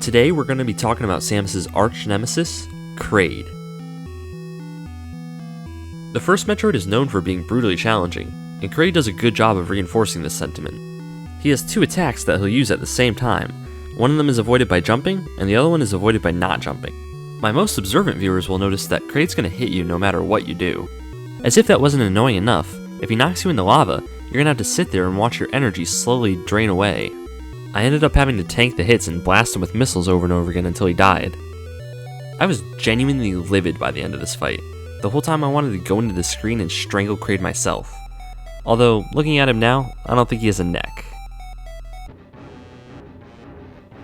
Today we're going to be talking about Samus's arch nemesis, Kraid. The first Metroid is known for being brutally challenging, and Kraid does a good job of reinforcing this sentiment. He has two attacks that he'll use at the same time. One of them is avoided by jumping, and the other one is avoided by not jumping. My most observant viewers will notice that Kraid's going to hit you no matter what you do. As if that wasn't annoying enough, if he knocks you in the lava, you're going to have to sit there and watch your energy slowly drain away. I ended up having to tank the hits and blast him with missiles over and over again until he died. I was genuinely livid by the end of this fight. The whole time I wanted to go into the screen and strangle Kraid myself. Although, looking at him now, I don't think he has a neck.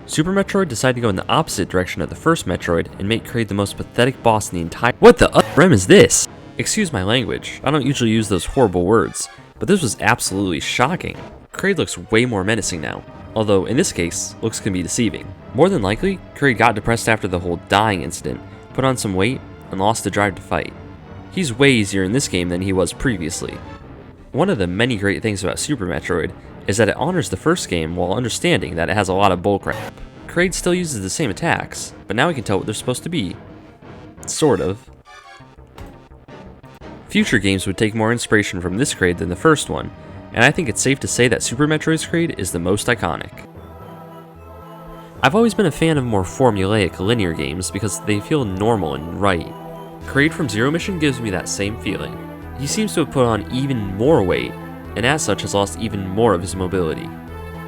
Super Metroid decided to go in the opposite direction of the first Metroid and make Kraid the most pathetic boss in the entire— What the rem is this? Excuse my language, I don't usually use those horrible words, but this was absolutely shocking. Kraid looks way more menacing now, although in this case, looks can be deceiving. More than likely, Kraid got depressed after the whole dying incident, put on some weight, and lost the drive to fight. He's way easier in this game than he was previously. One of the many great things about Super Metroid is that it honors the first game while understanding that it has a lot of bullcrap. Kraid still uses the same attacks, but now we can tell what they're supposed to be. Sort of. Future games would take more inspiration from this Kraid than the first one, and I think it's safe to say that Super Metroid's Kraid is the most iconic. I've always been a fan of more formulaic linear games because they feel normal and right. Kraid from Zero Mission gives me that same feeling. He seems to have put on even more weight, and as such has lost even more of his mobility.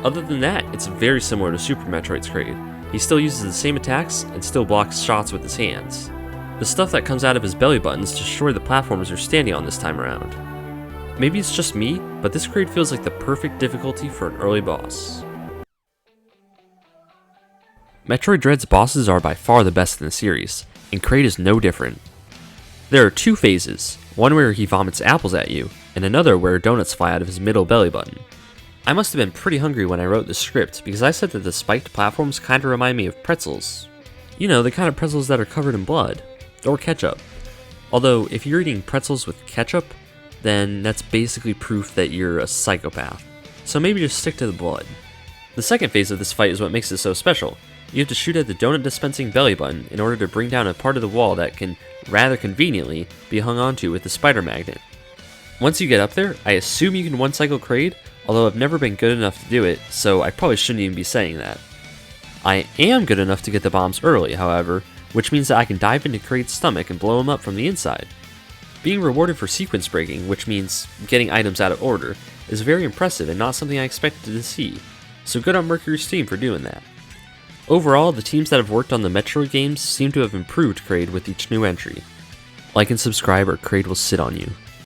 Other than that, it's very similar to Super Metroid's Kraid. He still uses the same attacks and still blocks shots with his hands. The stuff that comes out of his belly buttons destroy the platforms you're standing on this time around. Maybe it's just me, but this Kraid feels like the perfect difficulty for an early boss. Metroid Dread's bosses are by far the best in the series, and Kraid is no different. There are two phases, one where he vomits apples at you, and another where donuts fly out of his middle belly button. I must have been pretty hungry when I wrote the script because I said that the spiked platforms kinda remind me of pretzels. You know, the kind of pretzels that are covered in blood. Or ketchup. Although, if you're eating pretzels with ketchup, then that's basically proof that you're a psychopath. So maybe just stick to the blood. The second phase of this fight is what makes it so special. You have to shoot at the donut dispensing belly button in order to bring down a part of the wall that can, rather conveniently, be hung onto with the spider magnet. Once you get up there, I assume you can one-cycle Kraid, although I've never been good enough to do it, so I probably shouldn't even be saying that. I am good enough to get the bombs early, however, which means that I can dive into Kraid's stomach and blow him up from the inside. Being rewarded for sequence breaking, which means getting items out of order, is very impressive and not something I expected to see, so good on Mercury's team for doing that. Overall, the teams that have worked on the Metroid games seem to have improved Kraid with each new entry. Like and subscribe or Kraid will sit on you.